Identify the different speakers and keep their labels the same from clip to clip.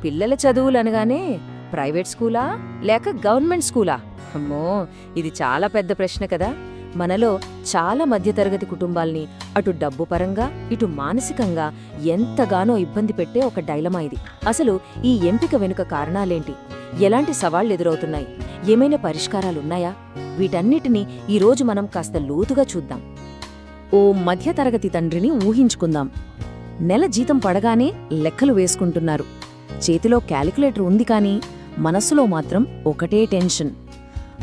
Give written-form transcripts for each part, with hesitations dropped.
Speaker 1: పిల్లల చదువులనగానే ప్రైవేట్ స్కూలా లేక గవర్నమెంట్ స్కూలా? అమ్మో, ఇది చాలా పెద్ద ప్రశ్న కదా. మనలో చాలా మధ్యతరగతి కుటుంబాల్ని అటు డబ్బు పరంగా ఇటు మానసికంగా ఎంతగానో ఇబ్బంది పెట్టే ఒక డైలమా ఇది. అసలు ఈ ఎంపిక వెనుక కారణాలేంటి? ఎలాంటి సవాళ్లు ఎదురవుతున్నాయి? ఏమైనా పరిష్కారాలున్నాయా? వీటన్నిటినీ ఈరోజు మనం కాస్త లోతుగా చూద్దాం. ఓ మధ్యతరగతి తండ్రిని ఊహించుకుందాం. నెల జీతం పడగానే లెక్కలు వేసుకుంటున్నారు. చేతిలో క్యాలిక్యులేటర్ ఉంది కానీ మనస్సులో మాత్రం ఒకటే టెన్షన్.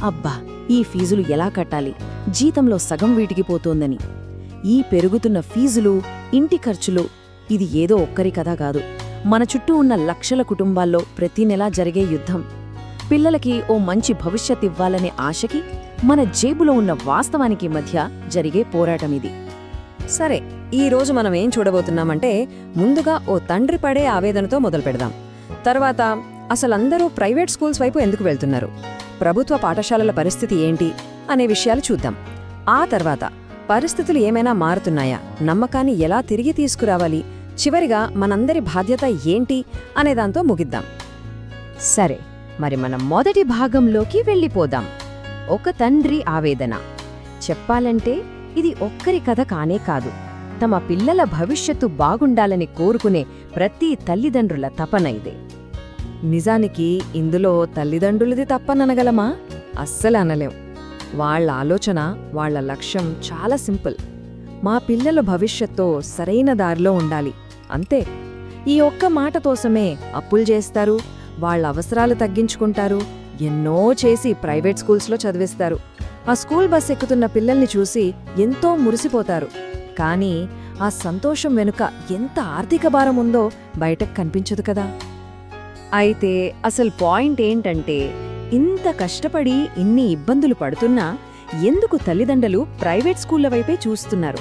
Speaker 1: అబ్బా, ఈ ఫీజులు ఎలా కట్టాలి? జీతంలో సగం వీటికి పోతోందని. ఈ పెరుగుతున్న ఫీజులు, ఇంటి ఖర్చులు, ఇది ఏదో ఒక్కరి కథ కాదు. మన చుట్టూ ఉన్న లక్షల కుటుంబాల్లో ప్రతి నెలా జరిగే యుద్ధం. పిల్లలకి ఓ మంచి భవిష్యత్ ఇవ్వాలనే ఆశకి మన జేబులో ఉన్న వాస్తవానికి మధ్య జరిగే పోరాటమిది.
Speaker 2: సరే, ఈరోజు మనం ఏం చూడబోతున్నామంటే, ముందుగా ఓ తండ్రి పడే ఆవేదనతో మొదలు పెడదాం. తర్వాత అసలందరూ ప్రైవేట్ స్కూల్స్ వైపు ఎందుకు వెళ్తున్నారు, ప్రభుత్వ పాఠశాలల పరిస్థితి ఏంటి అనే విషయాలు చూద్దాం. ఆ తర్వాత పరిస్థితులు ఏమైనా మారుతున్నాయా, నమ్మకాన్ని ఎలా తిరిగి తీసుకురావాలి, చివరిగా మనందరి బాధ్యత ఏంటి అనేదాంతో ముగిద్దాం.
Speaker 1: సరే, మరి మనం మొదటి భాగంలోకి వెళ్ళిపోదాం. ఒక తండ్రి ఆవేదన. చెప్పాలంటే ఇది ఒక్కరి కథ కానే కాదు. తమ పిల్లల భవిష్యత్తు బాగుండాలని కోరుకునే ప్రతి తల్లిదండ్రుల తపన ఇదే.
Speaker 2: నిజానికి ఇందులో తల్లిదండ్రులది తప్పననగలమా? అస్సలు అనలేం. వాళ్ల ఆలోచన, వాళ్ల లక్ష్యం చాలా సింపుల్. మా పిల్లల భవిష్యత్తు సరైన దారిలో ఉండాలి, అంతే. ఈ ఒక్క మాట కోసమే అప్పులు చేస్తారు, వాళ్ల అవసరాలు తగ్గించుకుంటారు, ఎన్నో చేసి ప్రైవేట్ స్కూల్స్లో చదివిస్తారు. ఆ స్కూల్ బస్ ఎక్కుతున్న పిల్లల్ని చూసి ఎంతో మురిసిపోతారు. కానీ ఆ సంతోషం వెనుక ఎంత ఆర్థిక భారం ఉందో బయటకు కనిపించదు కదా.
Speaker 1: అయితే అసలు పాయింట్ ఏంటంటే, ఇంత కష్టపడి ఇన్ని ఇబ్బందులు పడుతున్నా ఎందుకు తల్లిదండ్రులు ప్రైవేట్ స్కూళ్ల వైపే చూస్తున్నారు?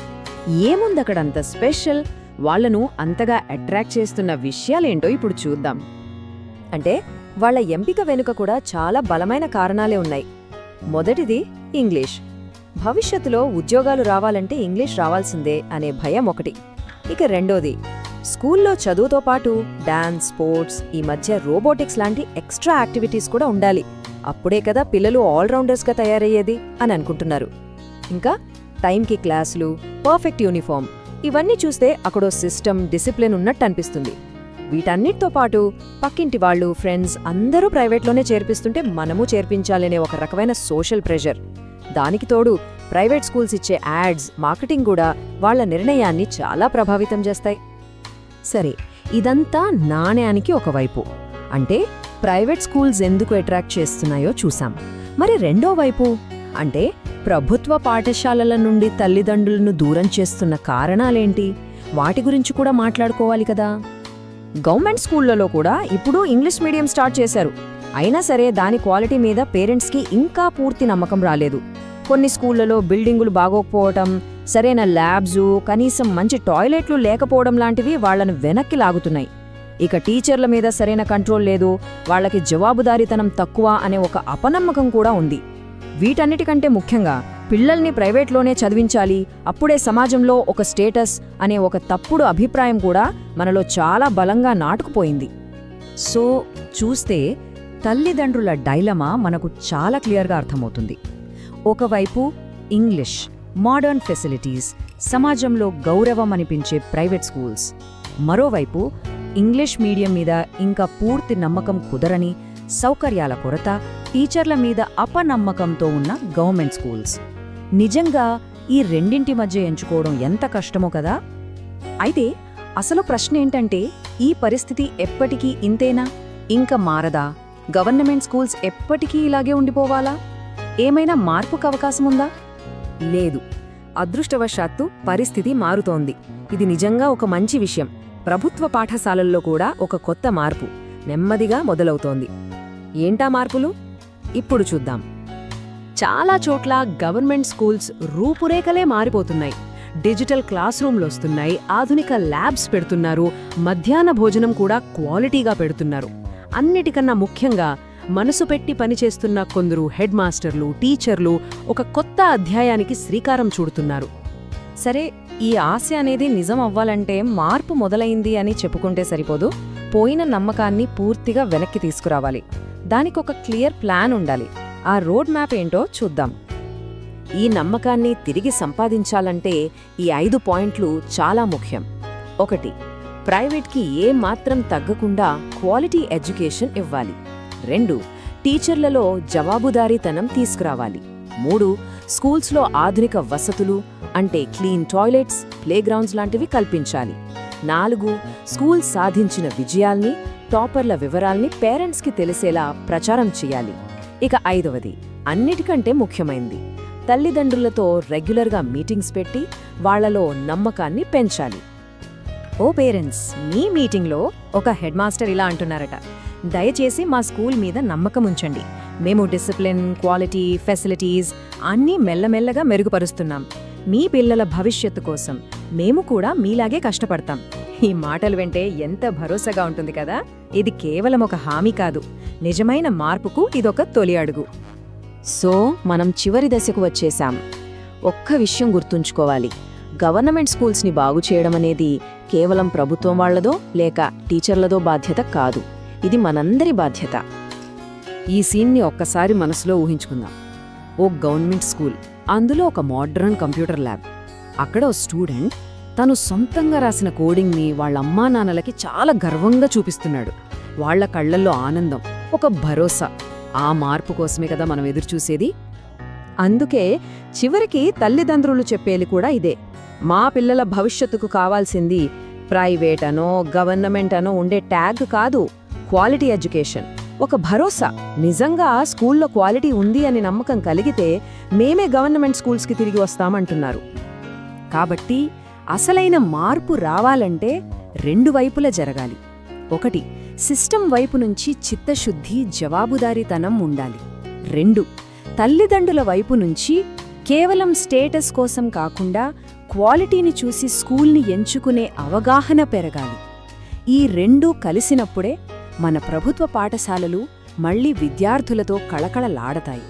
Speaker 1: ఏముందక్కడంత స్పెషల్? వాళ్లను అంతగా అట్రాక్ట్ చేస్తున్న విషయాలేంటో ఇప్పుడు చూద్దాం.
Speaker 2: అంటే వాళ్ల ఎంపిక వెనుక కూడా చాలా బలమైన కారణాలే ఉన్నాయి. మొదటిది ఇంగ్లీష్. భవిష్యత్తులో ఉద్యోగాలు రావాలంటే ఇంగ్లీష్ రావాల్సిందే అనే భయం ఒకటి. ఇక రెండోది, స్కూల్లో చదువుతో పాటు డాన్స్, స్పోర్ట్స్, ఈ మధ్య రోబోటిక్స్ లాంటి ఎక్స్ట్రా యాక్టివిటీస్ కూడా ఉండాలి. అప్పుడే కదా పిల్లలు ఆల్రౌండర్స్గా తయారయ్యేది అని అనుకుంటున్నారు. ఇంకా టైంకి క్లాసులు, పర్ఫెక్ట్ యూనిఫామ్, ఇవన్నీ చూస్తే అక్కడో సిస్టమ్, డిసిప్లిన్ ఉన్నట్టు అనిపిస్తుంది. వీటన్నిటితో పాటు పక్కింటి వాళ్ళు, ఫ్రెండ్స్ అందరూ ప్రైవేట్లోనే చేర్పిస్తుంటే మనమూ చేర్పించాలనే ఒక రకమైన సోషల్ ప్రెషర్. దానికి తోడు ప్రైవేట్ స్కూల్స్ ఇచ్చే యాడ్స్, మార్కెటింగ్ కూడా వాళ్ల నిర్ణయాన్ని చాలా ప్రభావితం చేస్తాయి.
Speaker 1: సరే, ఇదంతా నాణ్యానికి ఒకవైపు. అంటే ప్రైవేట్ స్కూల్స్ ఎందుకు అట్రాక్ట్ చేస్తున్నాయో చూసాం. మరి రెండో వైపు అంటే ప్రభుత్వ పాఠశాలల నుండి తల్లిదండ్రులను దూరం చేస్తున్న కారణాలేంటి? వాటి గురించి కూడా మాట్లాడుకోవాలి కదా.
Speaker 2: గవర్నమెంట్ స్కూళ్లలో కూడా ఇప్పుడు ఇంగ్లీష్ మీడియం స్టార్ట్ చేశారు. అయినా సరే దాని క్వాలిటీ మీద పేరెంట్స్కి ఇంకా పూర్తి నమ్మకం రాలేదు. కొన్ని స్కూళ్లలో బిల్డింగులు బాగోకపోవటం, సరైన ల్యాబ్స్, కనీసం మంచి టాయిలెట్లు లేకపోవడం లాంటివి వాళ్లను వెనక్కి లాగుతున్నాయి. ఇక టీచర్ల మీద సరైన కంట్రోల్ లేదు, వాళ్లకి జవాబుదారీతనం తక్కువ అనే ఒక అపనమ్మకం కూడా ఉంది. వీటన్నిటికంటే ముఖ్యంగా పిల్లల్ని ప్రైవేట్లోనే చదివించాలి, అప్పుడే సమాజంలో ఒక స్టేటస్ అనే ఒక తప్పుడు అభిప్రాయం కూడా మనలో చాలా బలంగా నాటుకుపోయింది.
Speaker 1: సో చూస్తే తల్లిదండ్రుల డైలమా మనకు చాలా క్లియర్గా అర్థమవుతుంది. ఒకవైపు ఇంగ్లీష్, మోడర్న్ ఫెసిలిటీస్, సమాజంలో గౌరవం అనిపించే ప్రైవేట్ స్కూల్స్. మరోవైపు ఇంగ్లీష్ మీడియం మీద ఇంకా పూర్తి నమ్మకం కుదరని, సౌకర్యాల కొరత, టీచర్ల మీద అపనమ్మకంతో ఉన్న గవర్నమెంట్ స్కూల్స్. నిజంగా ఈ రెండింటి మధ్య ఎంచుకోవడం ఎంత కష్టమో కదా.
Speaker 2: అయితే అసలు ప్రశ్న ఏంటంటే, ఈ పరిస్థితి ఎప్పటికీ ఇంతేనా? ఇంకా మారదా? గవర్నమెంట్ స్కూల్స్ ఎప్పటికీ ఇలాగే ఉండిపోవాలా? ఏమైనా మార్పుకు అవకాశముందా? లేదు. అదృష్టవశాత్తు పరిస్థితి మారుతోంది. ఇది నిజంగా ఒక మంచి విషయం. ప్రభుత్వ పాఠశాలల్లో కూడా ఒక కొత్త మార్పు నెమ్మదిగా మొదలవుతోంది. ఏంటా మార్పులు? ఇప్పుడు చూద్దాం. చాలా చోట్ల గవర్నమెంట్ స్కూల్స్ రూపురేఖలే మారిపోతున్నాయి. డిజిటల్ క్లాస్ రూమ్లొస్తున్నాయి, ఆధునిక ల్యాబ్స్ పెడుతున్నారు, మధ్యాహ్న భోజనం కూడా క్వాలిటీగా పెడుతున్నారు. అన్నిటికన్నా ముఖ్యంగా మనసు పెట్టి పనిచేస్తున్న కొందరు హెడ్ మాస్టర్లు, టీచర్లు ఒక కొత్త అధ్యాయానికి శ్రీకారం చుడుతున్నారు. సరే, ఈ ఆశ అనేది నిజం అవ్వాలంటే మార్పు మొదలైంది అని చెప్పుకుంటే సరిపోదు. పోయిన నమ్మకాన్ని పూర్తిగా వెనక్కి తీసుకురావాలి. దానికొక క్లియర్ ప్లాన్ ఉండాలి. ఆ రోడ్ మ్యాప్ ఏంటో చూద్దాం.
Speaker 1: ఈ నమ్మకాన్ని తిరిగి సంపాదించాలంటే ఈ 5 పాయింట్లు చాలా ముఖ్యం. 1. ప్రైవేట్కి ఏ మాత్రం తగ్గకుండా క్వాలిటీ ఎడ్యుకేషన్ ఇవ్వాలి. 2. టీచర్లలో జవాబుదారీతనం తీసుకురావాలి. 3. స్కూల్స్లో ఆధునిక వసతులు అంటే క్లీన్ టాయిలెట్స్, ప్లేగ్రౌండ్స్ లాంటివి కల్పించాలి. 4. స్కూల్ సాధించిన విజయాల్ని, టాపర్ల వివరాల్ని పేరెంట్స్కి తెలిసేలా ప్రచారం చేయాలి. ఇక 5వది, అన్నిటికంటే ముఖ్యమైంది, తల్లిదండ్రులతో రెగ్యులర్గా మీటింగ్స్ పెట్టి వాళ్లలో నమ్మకాన్ని పెంచాలి.
Speaker 2: ఓ పేరెంట్స్, మీ మీటింగ్లో ఒక హెడ్ మాస్టర్ ఇలా అంటున్నారట, దయచేసి మా స్కూల్ మీద నమ్మకం ఉంచండి. మేము డిసిప్లిన్, క్వాలిటీ, ఫెసిలిటీస్ అన్నీ మెల్లమెల్లగా మెరుగుపరుస్తున్నాం. మీ పిల్లల భవిష్యత్తు కోసం మేము కూడా మీలాగే కష్టపడతాం. ఈ మాటలు వింటే ఎంత భరోసాగా ఉంటుంది కదా. ఇది కేవలం ఒక హామీ కాదు, నిజమైన మార్పుకు ఇదొక తొలి అడుగు.
Speaker 1: సో మనం చివరి దశకు వచ్చేశాం. ఒక్క విషయం గుర్తుంచుకోవాలి, గవర్నమెంట్ స్కూల్స్ని బాగు చేయడం అనేది కేవలం ప్రభుత్వం వాళ్లదో లేక టీచర్లదో బాధ్యత కాదు, ఇది మనందరి బాధ్యత.
Speaker 2: ఈ సీన్ని ఒక్కసారి మనసులో ఊహించుకుందాం. ఓ గవర్నమెంట్ స్కూల్, అందులో ఒక మోడ్రన్ కంప్యూటర్ ల్యాబ్. అక్కడ ఓ స్టూడెంట్ తను సొంతంగా రాసిన కోడింగ్ని వాళ్ళ అమ్మా నాన్నలకి చాలా గర్వంగా చూపిస్తున్నాడు. వాళ్ల కళ్లల్లో ఆనందం, ఒక భరోసా. ఆ మార్పు కోసమే కదా మనం ఎదురుచూసేది. అందుకే చివరికి తల్లిదండ్రులు చెప్పేది కూడా ఇదే, మా పిల్లల భవిష్యత్తుకు కావాల్సింది ప్రైవేట్ అనో గవర్నమెంట్ అనో ఉండే ట్యాగ్ కాదు, క్వాలిటీ ఎడ్యుకేషన్, ఒక భరోసా. నిజంగా స్కూల్లో క్వాలిటీ ఉంది అని నమ్మకం కలిగితే మేమే గవర్నమెంట్ స్కూల్స్కి తిరిగి వస్తామంటున్నారు. కాబట్టి అసలైన మార్పు రావాలంటే 2 వైపులా జరగాలి. 1. సిస్టమ్ వైపు నుంచి చిత్తశుద్ధి, జవాబుదారీతనం ఉండాలి. 2. తల్లిదండ్రుల వైపు నుంచి కేవలం స్టేటస్ కోసం కాకుండా క్వాలిటీని చూసి స్కూల్ని ఎంచుకునే అవగాహన పెరగాలి. ఈ 2 కలిసినప్పుడే మన ప్రభుత్వ పాఠశాలలు మళ్లీ విద్యార్థులతో కళకళలాడతాయి.